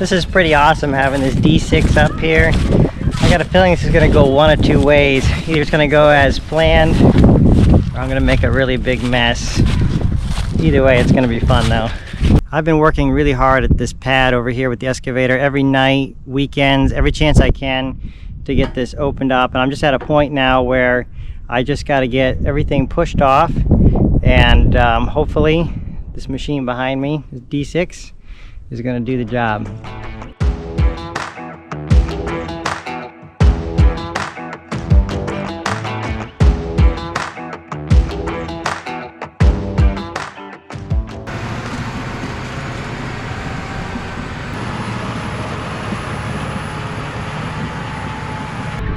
This is pretty awesome having this D6 up here. I got a feeling this is going to go one of two ways. Either it's going to go as planned, or I'm going to make a really big mess. Either way, it's going to be fun though. I've been working really hard at this pad over here with the excavator every night, weekends, every chance I can to get this opened up. And I'm just at a point now where I just got to get everything pushed off, and hopefully this machine behind me, this D6, is going to do the job.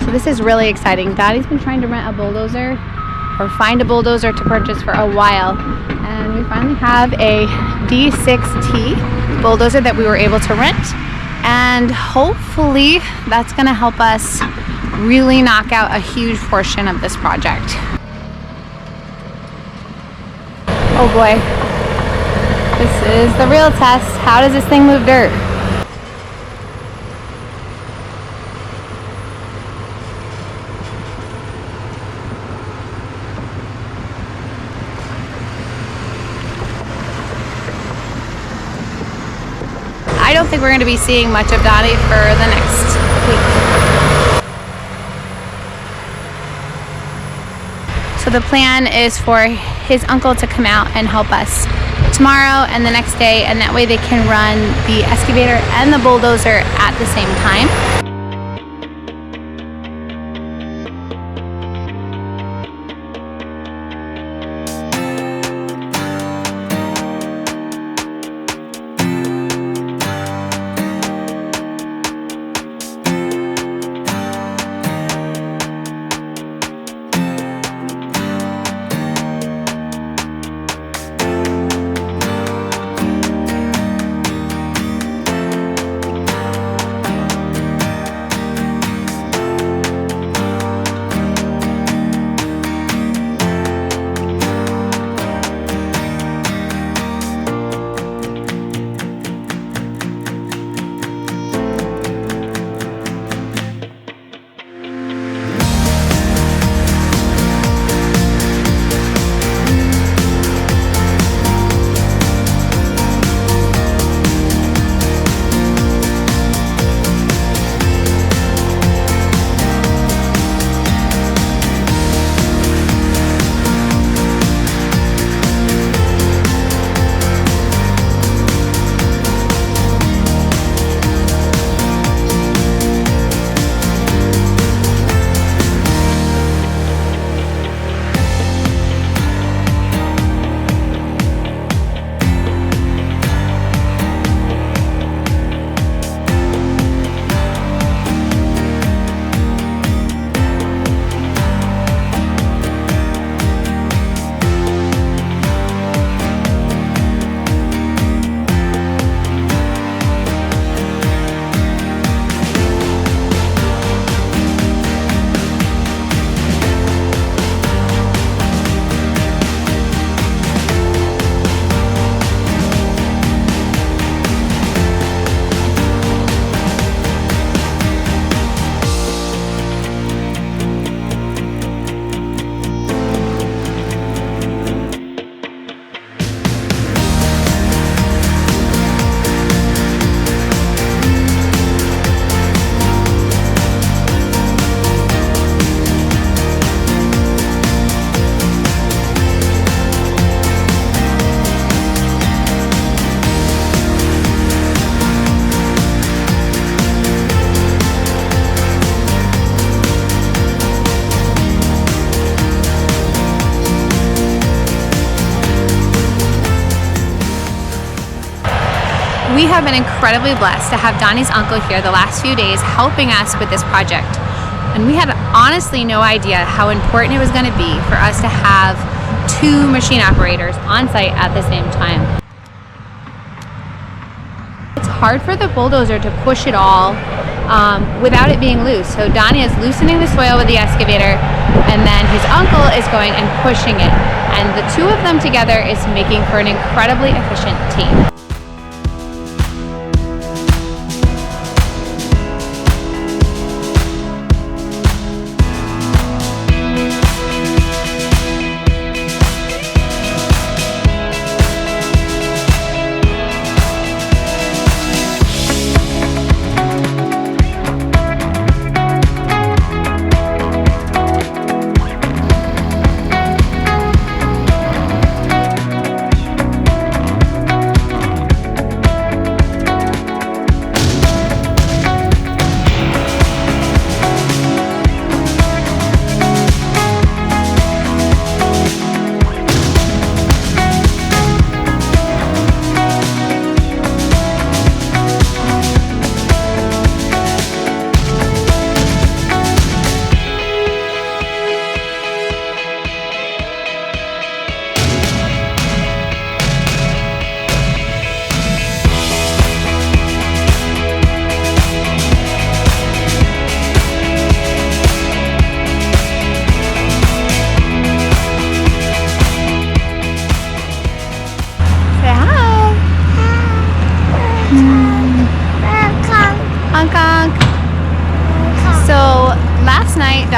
So this is really exciting. Daddy's been trying to rent a bulldozer or find a bulldozer to purchase for a while, and we finally have a D6T bulldozer that we were able to rent, and hopefully that's going to help us really knock out a huge portion of this project. Oh boy, this is the real test. How does this thing move dirt? I don't think we're going to be seeing much of Donnie for the next week. So the plan is for his uncle to come out and help us tomorrow and the next day, and that way they can run the excavator and the bulldozer at the same time. We have been incredibly blessed to have Donnie's uncle here the last few days helping us with this project. And we had honestly no idea how important it was going to be for us to have two machine operators on site at the same time. It's hard for the bulldozer to push it all without it being loose. So Donnie is loosening the soil with the excavator, and then his uncle is going and pushing it. And the two of them together is making for an incredibly efficient team.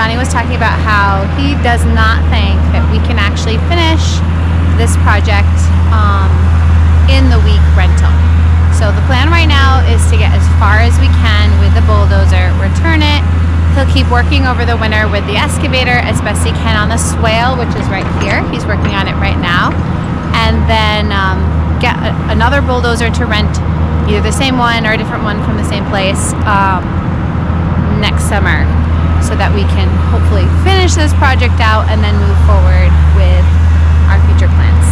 Donnie was talking about how he does not think that we can actually finish this project in the week rental. So the plan right now is to get as far as we can with the bulldozer, return it. He'll keep working over the winter with the excavator as best he can on the swale, which is right here. He's working on it right now. And then get another bulldozer to rent, either the same one or a different one from the same place next summer, so that we can hopefully finish this project out and then move forward with our future plans.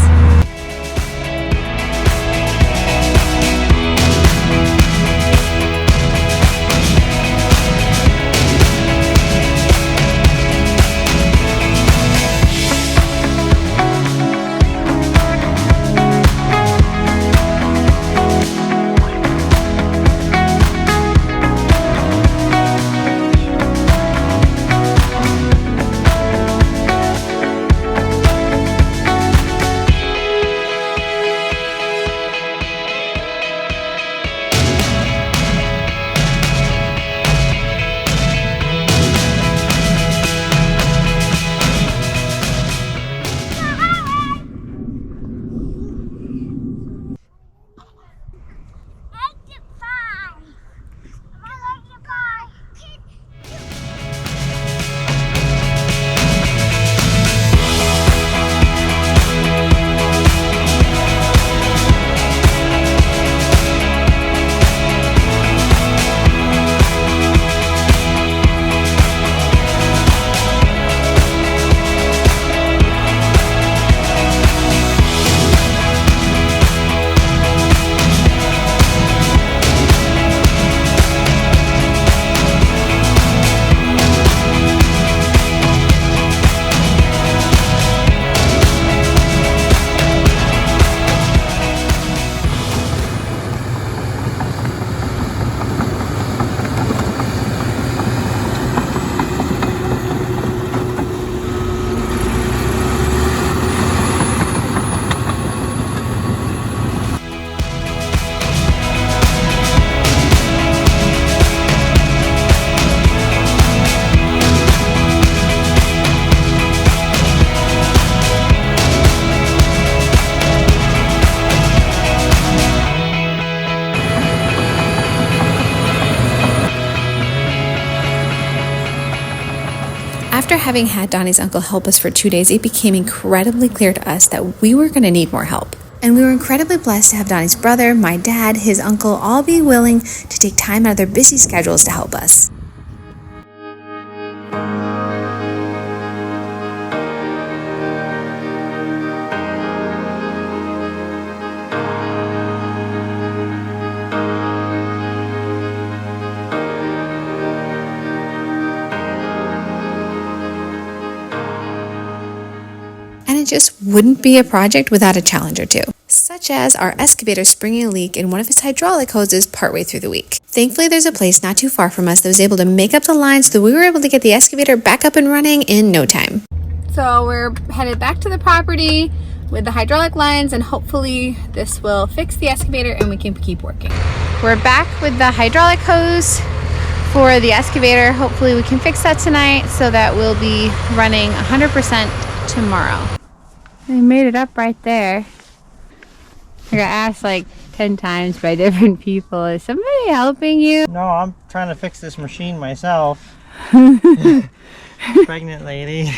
After having had Donnie's uncle help us for 2 days, it became incredibly clear to us that we were going to need more help. And we were incredibly blessed to have Donnie's brother, my dad, his uncle, all be willing to take time out of their busy schedules to help us. And it just wouldn't be a project without a challenge or two, such as our excavator springing a leak in one of its hydraulic hoses partway through the week. Thankfully, there's a place not too far from us that was able to make up the line so that we were able to get the excavator back up and running in no time. So we're headed back to the property with the hydraulic lines, and hopefully this will fix the excavator and we can keep working. We're back with the hydraulic hose for the excavator. Hopefully we can fix that tonight so that we'll be running 100% tomorrow. They made it up right there. I got asked like 10 times by different people, is somebody helping you? No, I'm trying to fix this machine myself. Pregnant lady.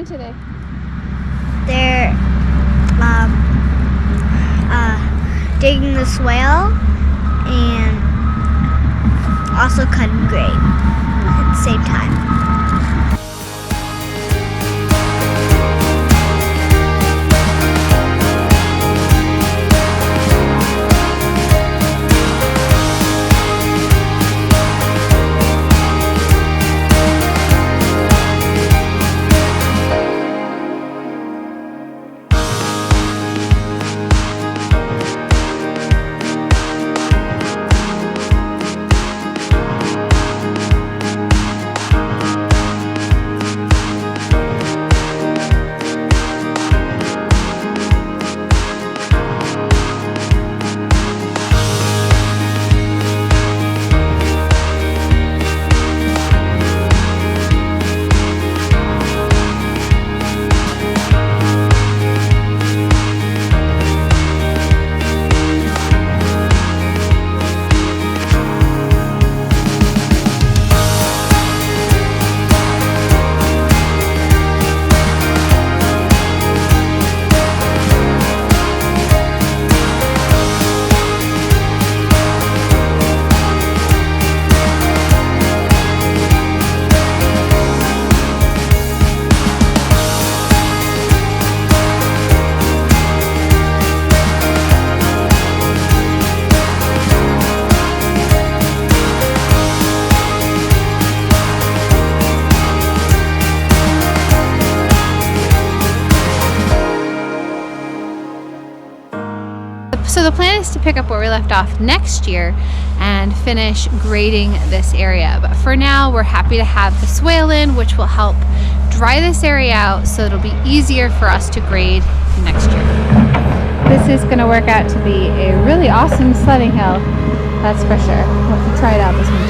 Today? They're digging the swale and also cutting grade at the same time. the plan is to pick up where we left off next year and finish grading this area. But for now, we're happy to have the swale in, which will help dry this area out so it'll be easier for us to grade next year. This is going to work out to be a really awesome sledding hill, that's for sure. We'll have to try it out this winter.